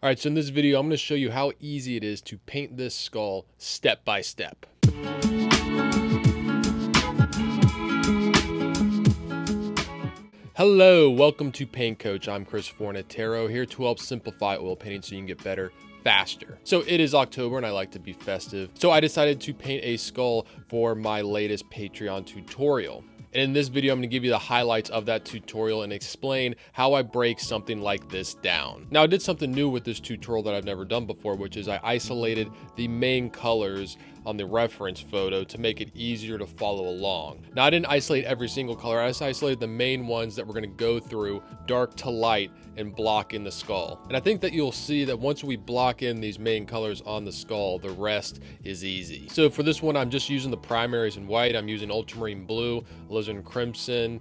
All right, so in this video, I'm going to show you how easy it is to paint this skull step by step. Hello, welcome to Paint Coach. I'm Chris Fornatero, here to help simplify oil painting so you can get better faster. So it is October and I like to be festive. So I decided to paint a skull for my latest Patreon tutorial. And in this video, I'm going to give you the highlights of that tutorial and explain how I break something like this down. Now, I did something new with this tutorial that I've never done before, which is I isolated the main colors on the reference photo to make it easier to follow along. Now, I didn't isolate every single color. I just isolated the main ones that we're going to go through dark to light and block in the skull. And I think that you'll see that once we block in these main colors on the skull, the rest is easy. So for this one, I'm just using the primaries in white. I'm using ultramarine blue, alizarin crimson,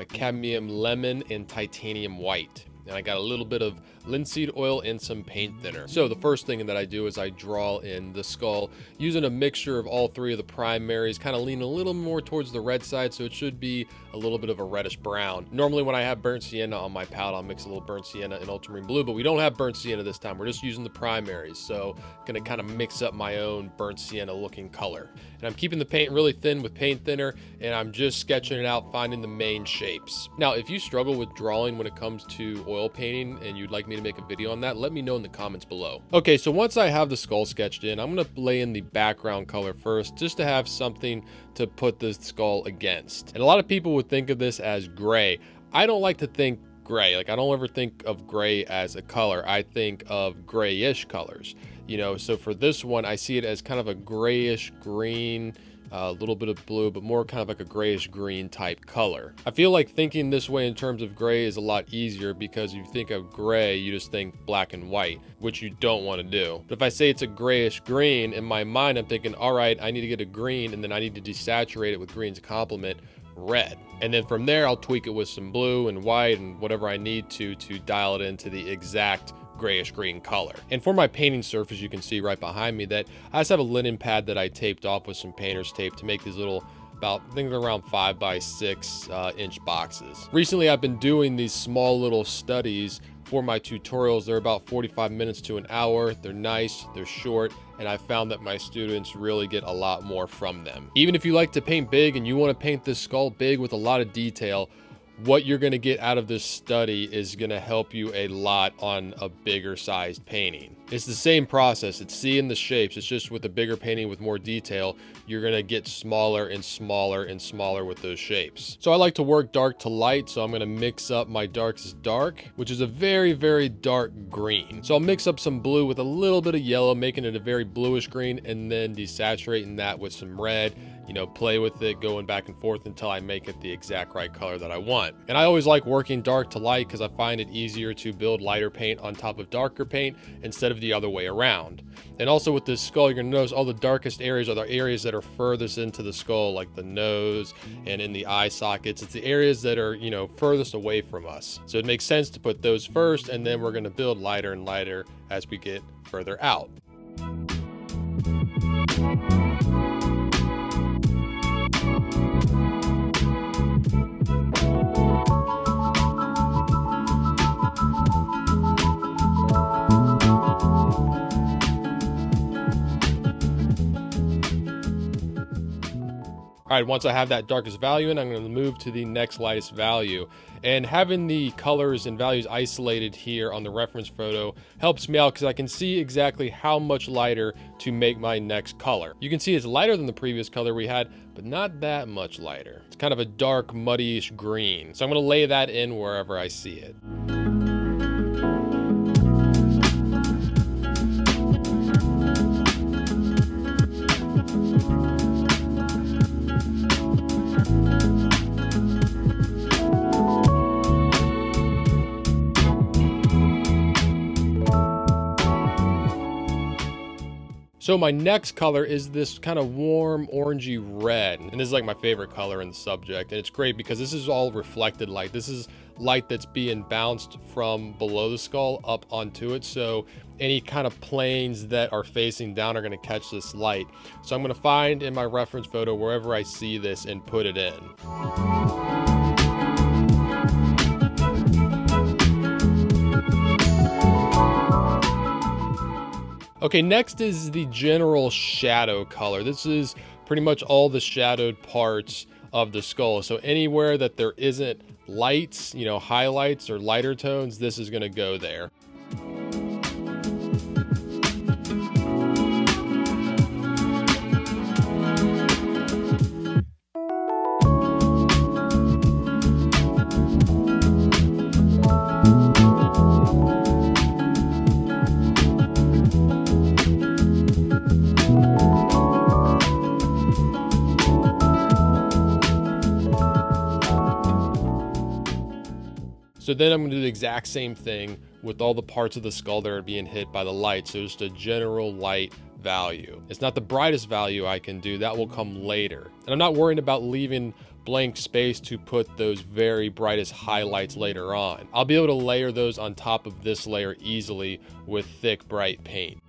cadmium lemon, and titanium white. And I got a little bit of linseed oil and some paint thinner. So the first thing that I do is I draw in the skull using a mixture of all three of the primaries, kind of lean a little more towards the red side, so it should be a little bit of a reddish brown. Normally when I have burnt sienna on my palette, I'll mix a little burnt sienna and ultramarine blue, but we don't have burnt sienna this time. We're just using the primaries, so I'm gonna kind of mix up my own burnt sienna looking color. And I'm keeping the paint really thin with paint thinner, and I'm just sketching it out, finding the main shapes. Now, if you struggle with drawing when it comes to oil painting and you'd like me to make a video on that, let me know in the comments below. Okay, so once I have the skull sketched in, I'm gonna lay in the background color first, just to have something to put the skull against. And a lot of people would think of this as gray. I don't like to think gray. Like, I don't ever think of gray as a color. I think of grayish colors, you know. So for this one, I see it as kind of a grayish green, a little bit of blue, but more kind of like a grayish green type color. I feel like thinking this way in terms of gray is a lot easier, because if you think of gray, you just think black and white, which you don't want to do. But if I say it's a grayish green, in my mind, I'm thinking, all right, I need to get a green, and then I need to desaturate it with green to complement red. And then from there, I'll tweak it with some blue and white and whatever I need to dial it into the exact grayish green color. And for my painting surface, you can see right behind me that I just have a linen pad that I taped off with some painter's tape to make these little, about, I think they're around 5 by 6 inch boxes. Recently, I've been doing these small little studies for my tutorials. They're about 45 minutes to an hour. They're nice, they're short, and I found that my students really get a lot more from them. Even if you like to paint big and you want to paint this skull big with a lot of detail, what you're going to get out of this study is going to help you a lot on a bigger sized painting. It's the same process. It's seeing the shapes. It's just with a bigger painting with more detail, you're going to get smaller and smaller and smaller with those shapes. So I like to work dark to light. So I'm going to mix up my darkest dark, which is a very, very dark green. So I'll mix up some blue with a little bit of yellow, making it a very bluish green, and then desaturating that with some red. You know, play with it, going back and forth until I make it the exact right color that I want. And I always like working dark to light because I find it easier to build lighter paint on top of darker paint instead of the other way around. And also with this skull, you're gonna notice all the darkest areas are the areas that are furthest into the skull, like the nose and in the eye sockets. It's the areas that are, you know, furthest away from us. So it makes sense to put those first, and then we're gonna build lighter and lighter as we get further out. All right, once I have that darkest value in, I'm going to move to the next lightest value. And having the colors and values isolated here on the reference photo helps me out because I can see exactly how much lighter to make my next color. You can see it's lighter than the previous color we had, but not that much lighter. It's kind of a dark, muddyish green. So I'm going to lay that in wherever I see it. So my next color is this kind of warm orangey red, and this is like my favorite color in the subject, and it's great because this is all reflected light. This is light that's being bounced from below the skull up onto it, so any kind of planes that are facing down are going to catch this light. So I'm going to find in my reference photo wherever I see this and put it in. Okay, next is the general shadow color. This is pretty much all the shadowed parts of the skull. So anywhere that there isn't lights, you know, highlights or lighter tones, this is gonna go there. So then I'm going to do the exact same thing with all the parts of the skull that are being hit by the light. So just a general light value. It's not the brightest value I can do. That will come later. And I'm not worried about leaving blank space to put those very brightest highlights later on. I'll be able to layer those on top of this layer easily with thick, bright paint.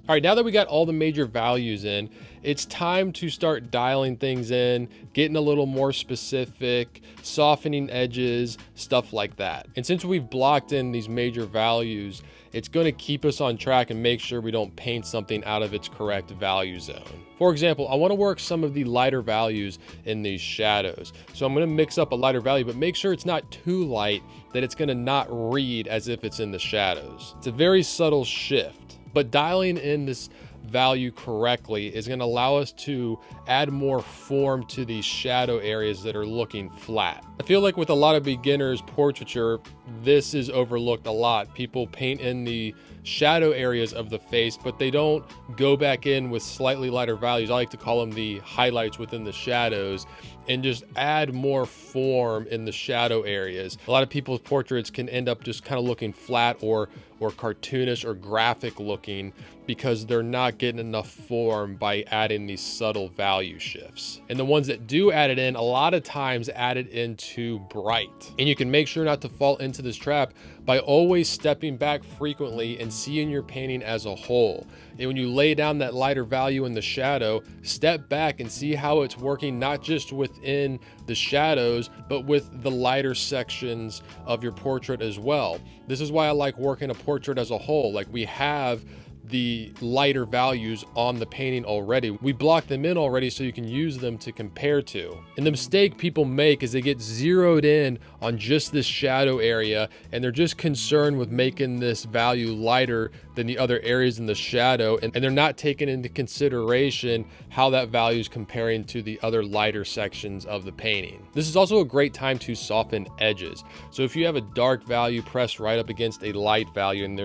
All right, now that we got all the major values in, it's time to start dialing things in, getting a little more specific, softening edges, stuff like that. And since we've blocked in these major values, it's going to keep us on track and make sure we don't paint something out of its correct value zone. For example, I want to work some of the lighter values in these shadows. So I'm going to mix up a lighter value, but make sure it's not too light that it's going to not read as if it's in the shadows. It's a very subtle shift, but dialing in this value correctly is going to allow us to add more form to these shadow areas that are looking flat. I feel like with a lot of beginners portraiture, this is overlooked a lot. People paint in the shadow areas of the face, but they don't go back in with slightly lighter values. I like to call them the highlights within the shadows, and just add more form in the shadow areas. A lot of people's portraits can end up just kind of looking flat or cartoonish or graphic looking because they're not getting enough form by adding these subtle value shifts. And the ones that do add it in, a lot of times add it in too bright. And you can make sure not to fall into this trap by always stepping back frequently and seeing your painting as a whole. And when you lay down that lighter value in the shadow, step back and see how it's working, not just within the shadows, but with the lighter sections of your portrait as well. This is why I like working a portrait as a whole. Like, we have the lighter values on the painting already. We block them in already so you can use them to compare to. And the mistake people make is they get zeroed in on just this shadow area, and they're just concerned with making this value lighter than the other areas in the shadow, and they're not taking into consideration how that value is comparing to the other lighter sections of the painting. This is also a great time to soften edges. So if you have a dark value pressed right up against a light value and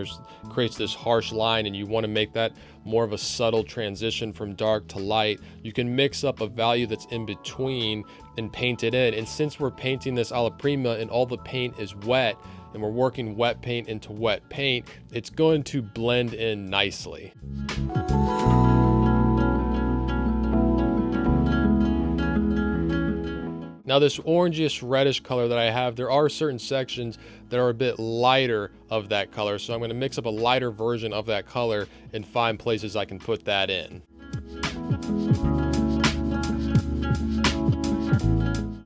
creates this harsh line, and you want to make that more of a subtle transition from dark to light, you can mix up a value that's in between and paint it in. And since we're painting this alla prima and all the paint is wet, and we're working wet paint into wet paint, it's going to blend in nicely. Now, this orangish reddish color that I have, there are certain sections that are a bit lighter of that color. So I'm going to mix up a lighter version of that color and find places I can put that in.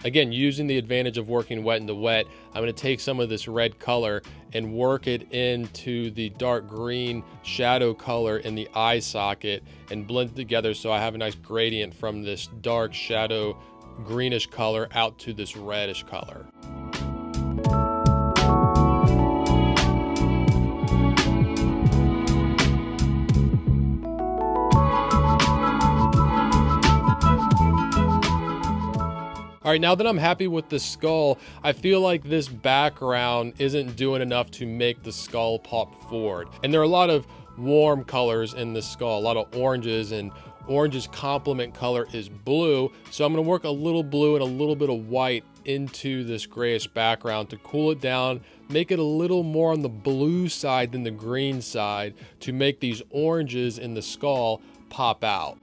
Again, using the advantage of working wet into wet, I'm going to take some of this red color and work it into the dark green shadow color in the eye socket and blend it together so I have a nice gradient from this dark shadow greenish color out to this reddish color. All right, now that I'm happy with the skull, I feel like this background isn't doing enough to make the skull pop forward. And there are a lot of warm colors in the skull, a lot of oranges and orange's complement color is blue. So I'm going to work a little blue and a little bit of white into this grayish background to cool it down, make it a little more on the blue side than the green side to make these oranges in the skull pop out.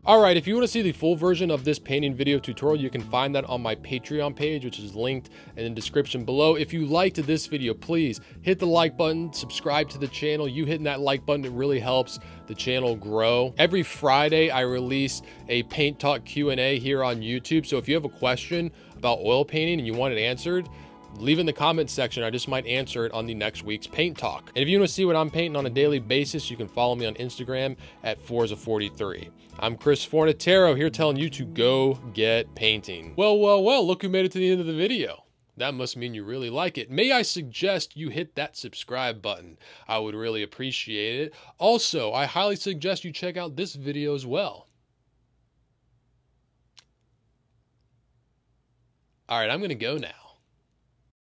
Alright, if you want to see the full version of this painting video tutorial, you can find that on my Patreon page, which is linked in the description below. If you liked this video, please hit the like button, subscribe to the channel. You hitting that like button, it really helps the channel grow. Every Friday, I release a Paint Talk Q&A here on YouTube. So if you have a question about oil painting and you want it answered, leave it in the comments section. I just might answer it on the next week's Paint Talk. And if you want to see what I'm painting on a daily basis, you can follow me on Instagram at Forza43. I'm Chris Fornatero here telling you to go get painting. Well, look who made it to the end of the video. That must mean you really like it. May I suggest you hit that subscribe button? I would really appreciate it. Also, I highly suggest you check out this video as well. All right, I'm going to go now.